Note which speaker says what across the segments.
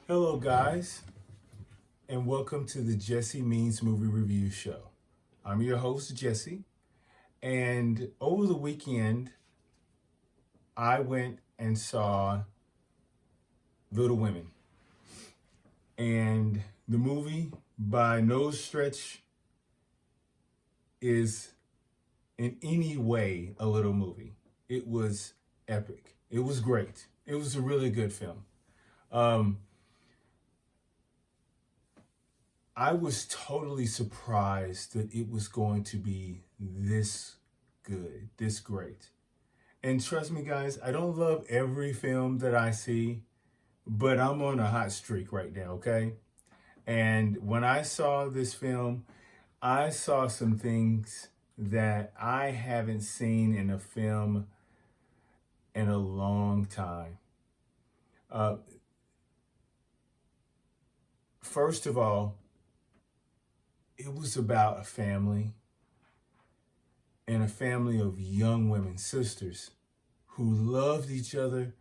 Speaker 1: Hello, guys, and welcome to the Jesse Means Movie Review Show. I'm your host, Jesse, and over the weekend, I went and saw Little Women. And the movie, by no stretch, is in any way a little movie. It was epic. It was great. It was a really good film. Um, I was totally surprised that it was going to be this good, this great. And trust me, guys, I don't love every film that I see, but I'm on a hot streak right now, okay? And when I saw this film, I saw some things that I haven't seen in a film in a long time. Uh, First of all, it was about a family and a family of young women, sisters, who loved each other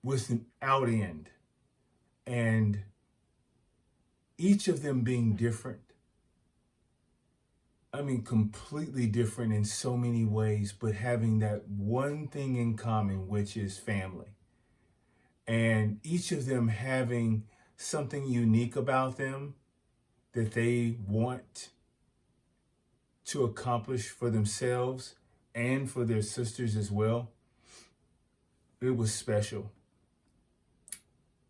Speaker 1: without end. And each of them being different. I mean, completely different in so many ways, but having that one thing in common, which is family. And each of them having something unique about them that they want to accomplish for themselves and for their sisters as well. It was special.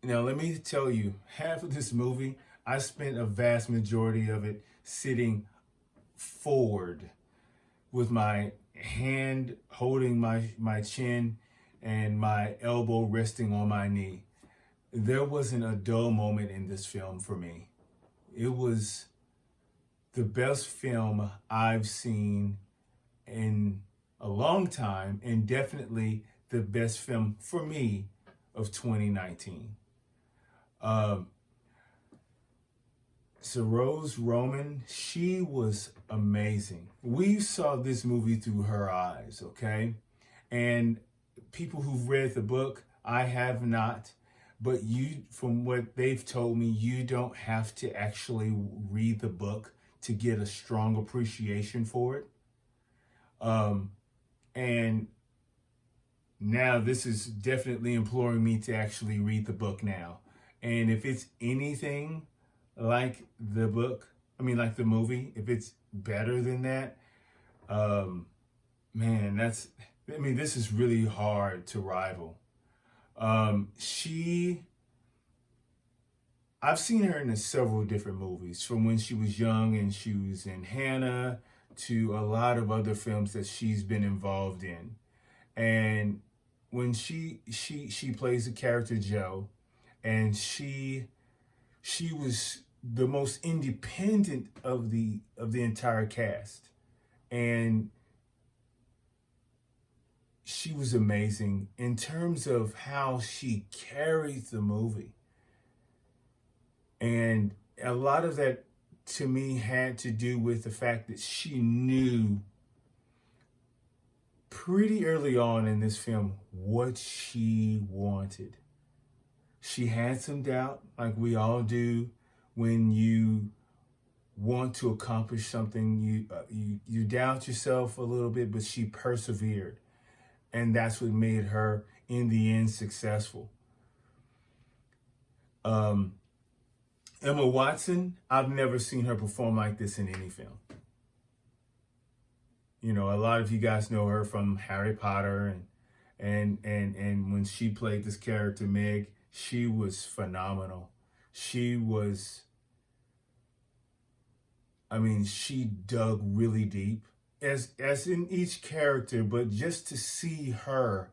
Speaker 1: Now, let me tell you, half of this movie, I spent a vast majority of it sitting forward with my hand holding my chin and my elbow resting on my knee. There wasn't a dull moment in this film for me. It was the best film I've seen in a long time, and definitely the best film for me of 2019. Um, So Rose Roman, she was amazing. We saw this movie through her eyes, okay? And people who've read the book, I have not, but you, from what they've told me, you don't have to actually read the book to get a strong appreciation for it. Um, and now this is definitely imploring me to actually read the book now. And if it's anything like the book, like the movie, if it's better than that, um, man, this is really hard to rival. She, I've seen her in several different movies from when she was young and she was in Hannah to a lot of other films that she's been involved in. And when she plays the character Joe, and she was the most independent of the entire cast, and she was amazing in terms of how she carried the movie. And a lot of that to me had to do with the fact that she knew pretty early on in this film what she wanted. She had some doubt, like we all do, when you want to accomplish something. You doubt yourself a little bit, but she persevered, and that's what made her, in the end, successful. Um, Emma Watson, I've never seen her perform like this in any film. You know, a lot of you guys know her from Harry Potter, and when she played this character Meg, she was phenomenal. She was, she dug really deep, as in each character, but just to see her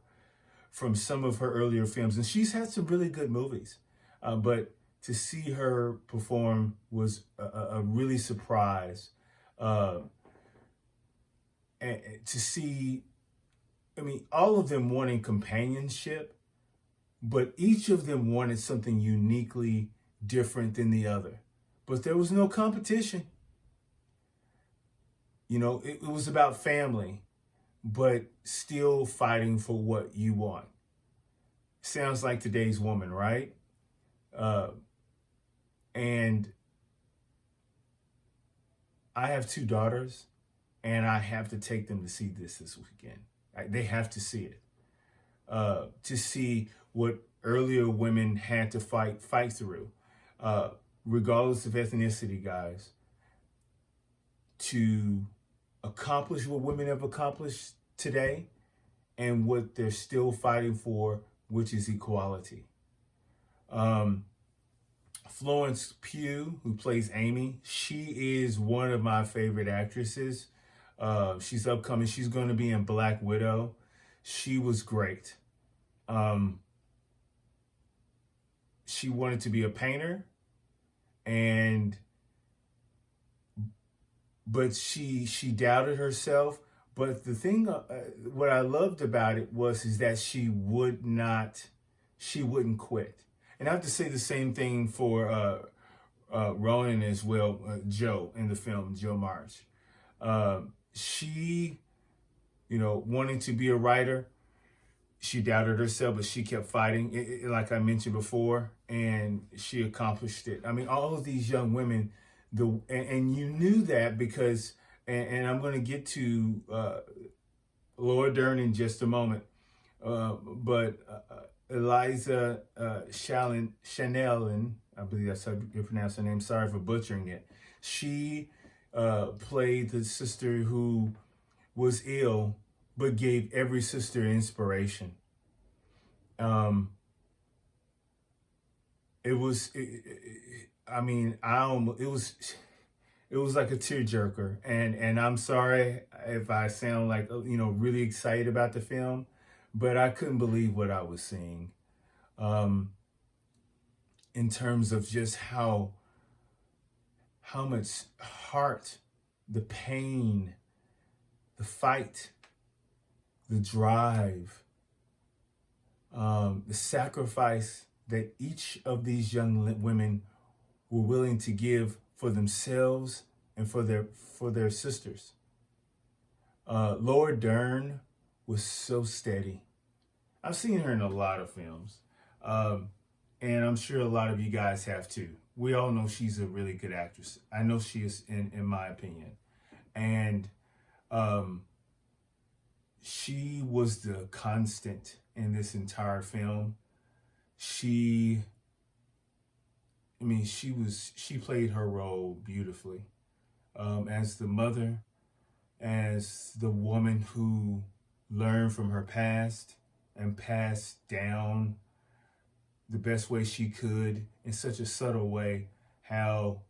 Speaker 1: from some of her earlier films, and she's had some really good movies, but to see her perform was a really surprise. Uh, and to see, all of them wanting companionship, but each of them wanted something uniquely different than the other. But there was no competition. You know, it was about family, but still fighting for what you want. Sounds like today's woman, right? Uh, and I have two daughters, and I have to take them to see this weekend. They have to see it, to see what earlier women had to fight through, uh, regardless of ethnicity, guys, to accomplish what women have accomplished today and what they're still fighting for, which is equality. Um, Florence Pugh, who plays Amy, she is one of my favorite actresses. She's upcoming. She's going to be in Black Widow. She was great. She wanted to be a painter, but she doubted herself. But the thing, what I loved about it is that she wouldn't quit. And I have to say the same thing for Ronan as well, Joe in the film, Joe March. She, wanting to be a writer, she doubted herself, but she kept fighting, like I mentioned before, and she accomplished it. I mean, all of these young women, and you knew that because, and I'm going to get to Laura Dern in just a moment, but Eliza Shanellen, I believe that's how you pronounce her name. Sorry for butchering it. She played the sister who was ill, but gave every sister inspiration. It was like a tearjerker, and I'm sorry if I sound like really excited about the film, but I couldn't believe what I was seeing, in terms of just how much heart, the pain, the fight, the drive, the sacrifice that each of these young women were willing to give for themselves and for their sisters. Laura Dern was so steady. I've seen her in a lot of films, and I'm sure a lot of you guys have too. We all know she's a really good actress. I know she is, in my opinion, and she was the constant in this entire film. She played her role beautifully, as the mother, as the woman who learned from her past and passed down the best way she could in such a subtle way, how,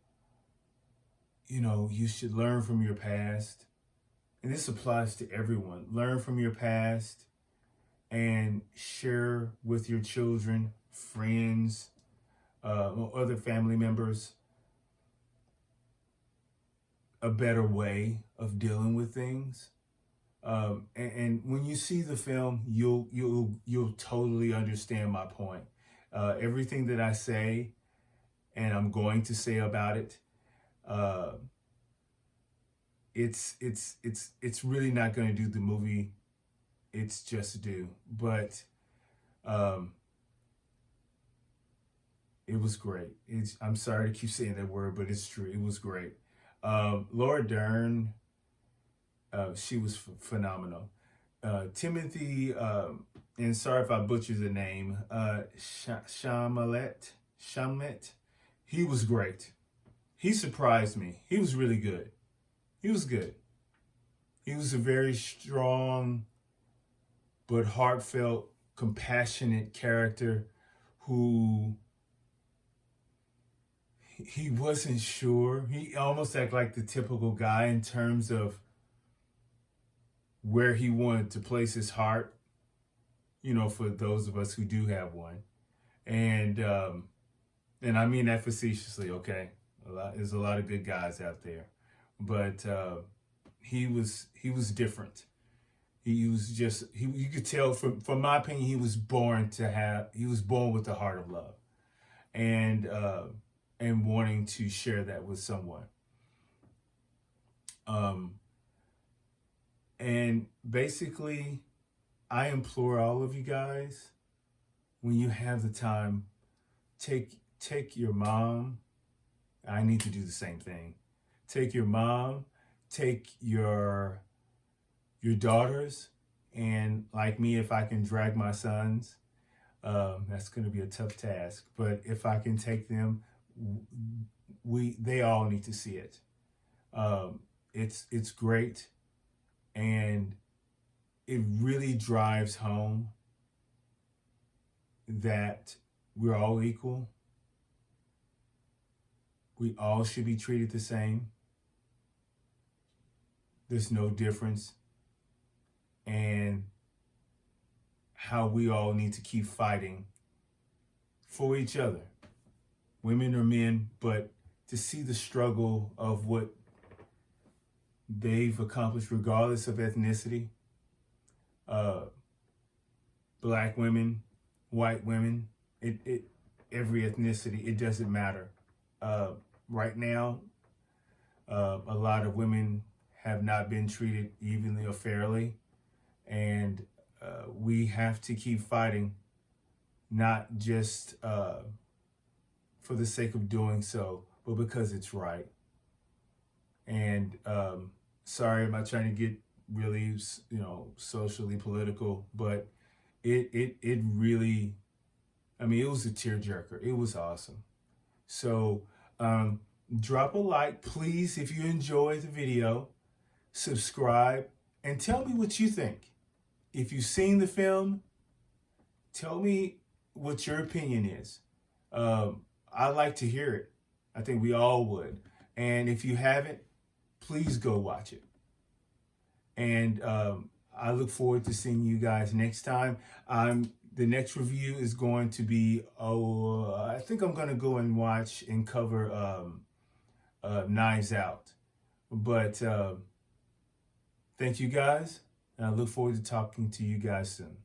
Speaker 1: you should learn from your past. And this applies to everyone. Learn from your past and share with your children, friends, or other family members a better way of dealing with things. And when you see the film, you'll totally understand my point. Everything that I say, and I'm going to say about it, it's really not going to do the movie it's just due, but it was great. I'm sorry to keep saying that word, but it's true. It was great. Laura Dern, she was phenomenal. Timothy, and sorry if I butchered the name, Chalamet, he was great. He surprised me. He was really good. He was good. He was a very strong but heartfelt, compassionate character who he wasn't sure. He almost acted like the typical guy in terms of where he wanted to place his heart, for those of us who do have one. And I mean that facetiously, okay? There's a lot of good guys out there. But he was different. He was just, you could tell from my opinion, he was born with the heart of love, and wanting to share that with someone. And basically, I implore all of you guys, when you have the time, take your mom. I need to do the same thing. Take your mom, take your daughters, and like me, if I can drag my sons, that's going to be a tough task. But if I can take them, they all need to see it. It's great, and it really drives home that we're all equal. We all should be treated the same. There's no difference. And how we all need to keep fighting for each other, women or men, but to see the struggle of what they've accomplished regardless of ethnicity. Black women, white women, every ethnicity, it doesn't matter. Right now, a lot of women have not been treated evenly or fairly, and we have to keep fighting, not just for the sake of doing so, but because it's right. And sorry, I'm not trying to get really, socially political, but it really, I mean, it was a tearjerker. It was awesome. So drop a like, please, if you enjoyed the video. Subscribe and tell me what you think. If you've seen the film, tell me what your opinion is. I'd like to hear it. I think we all would. And if you haven't, please go watch it. And I look forward to seeing you guys next time. The next review is going to be, I think I'm going to go and watch and cover Knives Out. But thank you guys, and I look forward to talking to you guys soon.